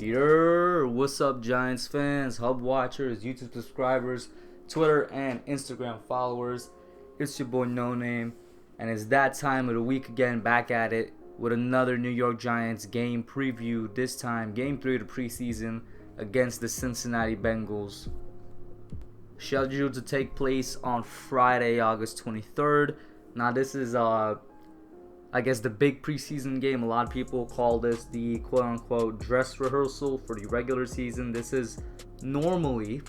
What's up, Giants fans, Hub watchers, YouTube subscribers, Twitter and Instagram followers? It's your boy Noname, and it's that time of the week again, back at it with another New York Giants game preview. This time, Game 3 of the preseason against the Cincinnati Bengals. Scheduled to take place on Friday, August 23rd. Now, this is I guess the big preseason game. A lot of people call this the quote-unquote dress rehearsal for the regular season. This is normally,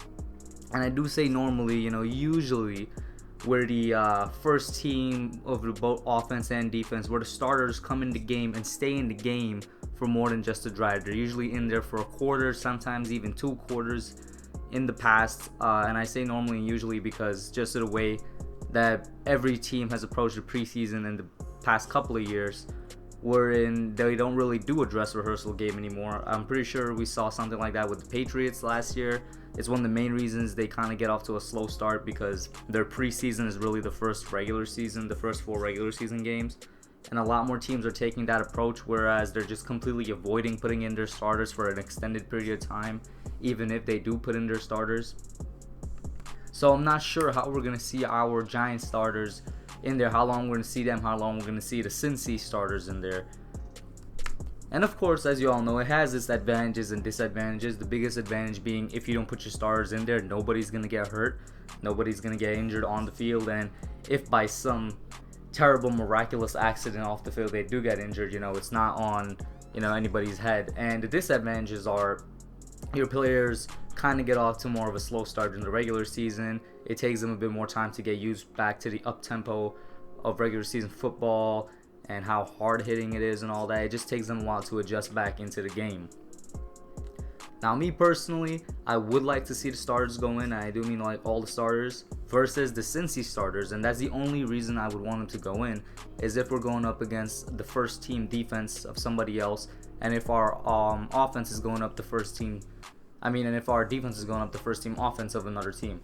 and I do say normally, usually where the first team of the both offense and defense, where the starters come in the game and stay in the game for more than just a drive. They're usually in there for a quarter, sometimes even 2 quarters in the past. And I say normally and usually because just of the way that every team has approached the preseason in the past couple of years, wherein they don't really do a dress rehearsal game anymore. I'm pretty sure we saw something like that with the Patriots last year. It's one of the main reasons they kind of get off to a slow start, because their preseason is really the first regular season, the first 4 regular season games. And a lot more teams are taking that approach, whereas they're just completely avoiding putting in their starters for an extended period of time, even if they do put in their starters. So I'm not sure how we're going to see our Giants starters in there, how long we're going to see them, how long we're going to see the Cincy starters in there. And of course, as you all know, it has its advantages and disadvantages. The biggest advantage being, if you don't put your starters in there, nobody's going to get hurt, nobody's going to get injured on the field. And if by some terrible miraculous accident off the field they do get injured, it's not on anybody's head. And the disadvantages are your players kind of get off to more of a slow start in the regular season. It takes them a bit more time to get used back to the up-tempo of regular season football and how hard-hitting it is and all that. It just takes them a while to adjust back into the game. Now, me personally, I would like to see the starters go in, and I do mean like all the starters, versus the Cincy starters. And that's the only reason I would want them to go in, is if we're going up against the first team defense of somebody else, and if our offense is going up the first team, and if our defense is going up the first team offense of another team.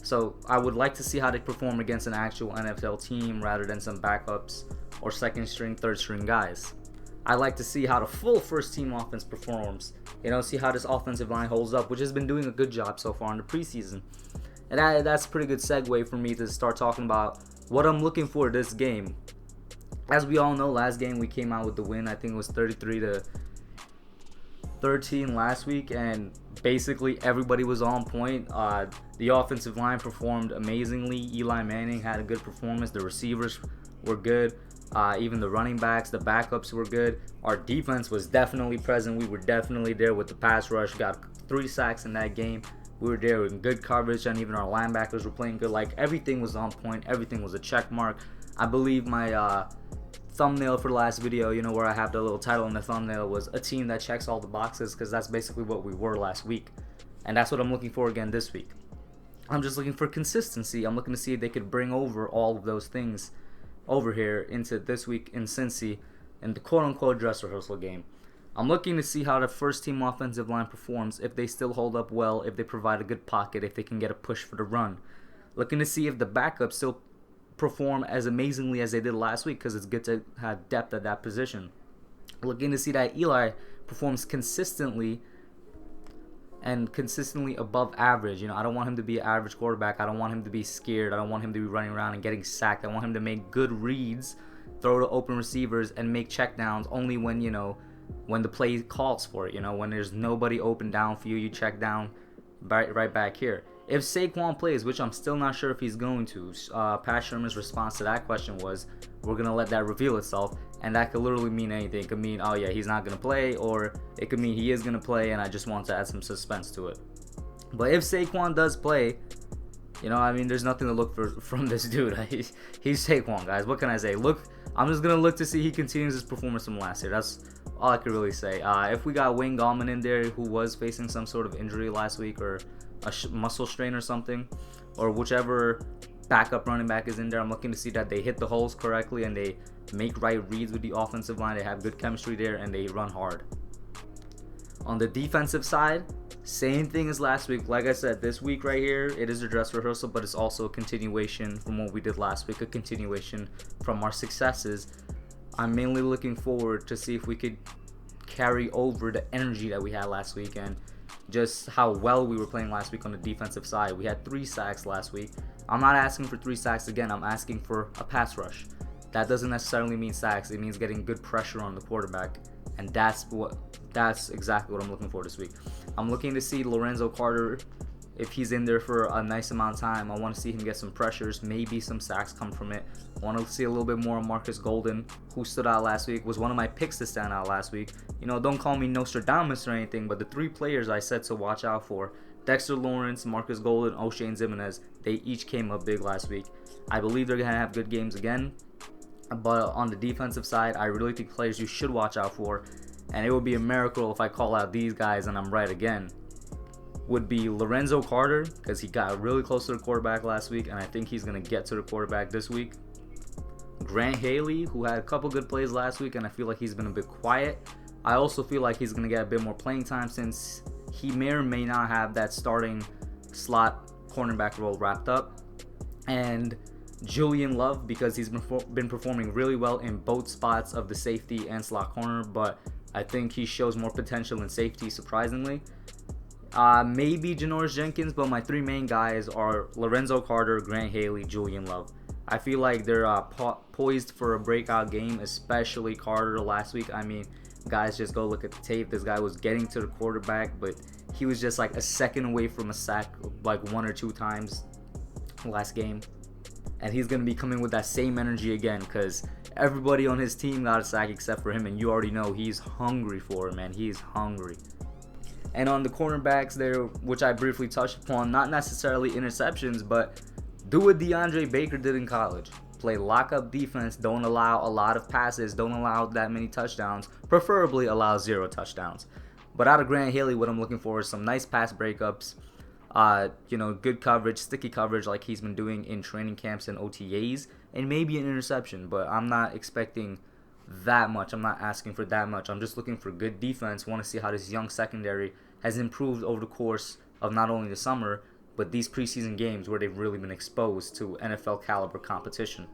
So I would like to see how they perform against an actual NFL team rather than some backups or second string, third string guys. I like to see how the full first team offense performs. See how this offensive line holds up, which has been doing a good job so far in the preseason. And that's a pretty good segue for me to start talking about what I'm looking for this game. As we all know, last game we came out with the win. I think it was 33-13 last week, and basically everybody was on point. The offensive line performed amazingly. Eli Manning had a good performance. The receivers were good. Even the running backs, the backups were good. Our defense was definitely present. We were definitely there with the pass rush. Got 3 sacks in that game. We were there in good coverage, and even our linebackers were playing good. Like, everything was on point. Everything was a check mark. I believe my thumbnail for the last video, where I have the little title in the thumbnail, was a team that checks all the boxes, because that's basically what we were last week. And that's what I'm looking for again this week. I'm just looking for consistency. I'm looking to see if they could bring over all of those things over here into this week in Cincy in the quote-unquote dress rehearsal game. I'm looking to see how the first team offensive line performs, if they still hold up well, if they provide a good pocket, if they can get a push for the run. Looking to see if the backups still perform as amazingly as they did last week, because it's good to have depth at that position. Looking to see that Eli performs consistently and consistently above average. I don't want him to be an average quarterback. I don't want him to be scared. I don't want him to be running around and getting sacked. I want him to make good reads, throw to open receivers, and make checkdowns only when when the play calls for it. When there's nobody open down for you, you check down right back here. If Saquon plays, which I'm still not sure if he's going to, Pat Shermer's response to that question was, we're going to let that reveal itself. And that could literally mean anything. It could mean, oh yeah, he's not going to play, or it could mean he is going to play, and I just want to add some suspense to it. But if Saquon does play, there's nothing to look for from this dude. He's Saquon, guys. What can I say? I'm just going to look to see he continues his performance from last year. That's all I could really say. If we got Wayne Gallman in there, who was facing some sort of injury last week, or a muscle strain or something, or whichever backup running back is in there, I'm looking to see that they hit the holes correctly and they make right reads with the offensive line. They have good chemistry there and they run hard. On the defensive side, same thing as last week. Like I said, this week right here, it is a dress rehearsal, but it's also a continuation from what we did last week, a continuation from our successes. I'm mainly looking forward to see if we could carry over the energy that we had last week and just how well we were playing last week on the defensive side. We had 3 sacks last week. I'm not asking for 3 sacks again. I'm asking for a pass rush. That doesn't necessarily mean sacks. It means getting good pressure on the quarterback, and that's exactly what I'm looking for this week. I'm looking to see Lorenzo Carter, if he's in there for a nice amount of time. I want to see him get some pressures, maybe some sacks come from it. I want to see a little bit more of Marcus Golden, who stood out last week, was one of my picks to stand out last week. You know, don't call me Nostradamus or anything, but the 3 players I said to watch out for, Dexter Lawrence, Marcus Golden, O'Shane Zimenez, they each came up big last week. I believe they're going to have good games again. But on the defensive side, I really think players you should watch out for, and it would be a miracle if I call out these guys and I'm right again, would be Lorenzo Carter, because he got really close to the quarterback last week, and I think he's going to get to the quarterback this week. Grant Haley, who had a couple good plays last week, and I feel like he's been a bit quiet. I also feel like he's going to get a bit more playing time since he may or may not have that starting slot cornerback role wrapped up. And Julian Love, because he's been performing really well in both spots of the safety and slot corner, but I think he shows more potential in safety, surprisingly. Maybe Janoris Jenkins, but my 3 main guys are Lorenzo Carter, Grant Haley, Julian Love. I feel like they're poised for a breakout game, especially Carter last week. I mean, guys, just go look at the tape. This guy was getting to the quarterback, but he was just like a second away from a sack like 1 or 2 times last game. And he's going to be coming with that same energy again, because everybody on his team got a sack except for him, and you already know he's hungry for it, man. He's hungry. And on the cornerbacks there, which I briefly touched upon, not necessarily interceptions, but do what DeAndre Baker did in college. Play lockup defense, don't allow a lot of passes, don't allow that many touchdowns, preferably allow 0 touchdowns. But out of Grant Haley, what I'm looking for is some nice pass breakups, good coverage, sticky coverage like he's been doing in training camps and OTAs, and maybe an interception, but I'm not expecting that much. I'm not asking for that much. I'm just looking for good defense. Want to see how this young secondary has improved over the course of not only the summer, but these preseason games where they've really been exposed to NFL caliber competition.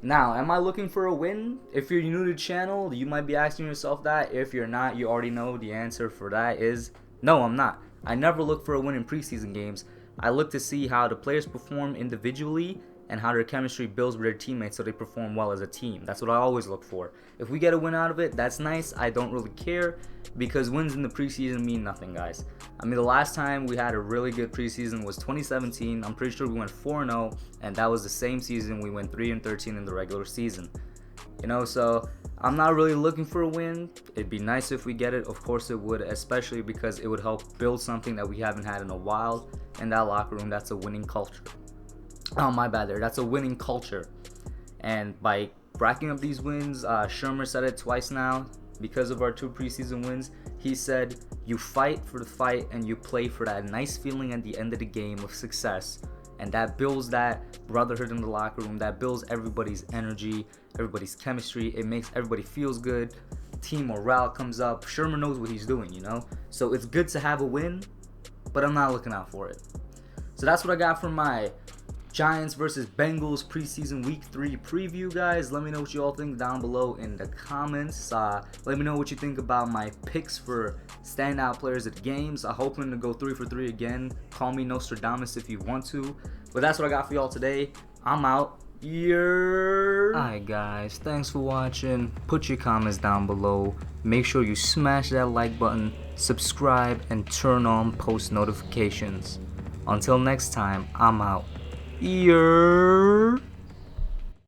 Now, am I looking for a win? If you're new to the channel, you might be asking yourself that. If you're not, you already know the answer for that is no, I'm not. I never look for a win in preseason games. I look to see how the players perform individually and how their chemistry builds with their teammates so they perform well as a team. That's what I always look for. If we get a win out of it, that's nice. I don't really care because wins in the preseason mean nothing, guys. I mean, the last time we had a really good preseason was 2017. I'm pretty sure we went 4-0, and that was the same season we went 3-13 in the regular season. So I'm not really looking for a win. It'd be nice if we get it. Of course it would, especially because it would help build something that we haven't had in a while in that locker room. That's a winning culture. Oh, my bad there. That's a winning culture. And by racking up these wins, Shermer said it twice now. Because of our 2 preseason wins, he said, you fight for the fight and you play for that nice feeling at the end of the game of success. And that builds that brotherhood in the locker room. That builds everybody's energy, everybody's chemistry. It makes everybody feels good. Team morale comes up. Shermer knows what he's doing, So it's good to have a win, but I'm not looking out for it. So that's what I got from my Giants versus Bengals preseason week 3 preview, guys. Let me know what you all think down below in the comments. Let me know what you think about my picks for standout players at the games. I'm hoping to go 3 for 3 again. Call me Nostradamus if you want to. But that's what I got for y'all today. I'm out. Alright, guys. Thanks for watching. Put your comments down below. Make sure you smash that like button, subscribe, and turn on post notifications. Until next time, I'm out.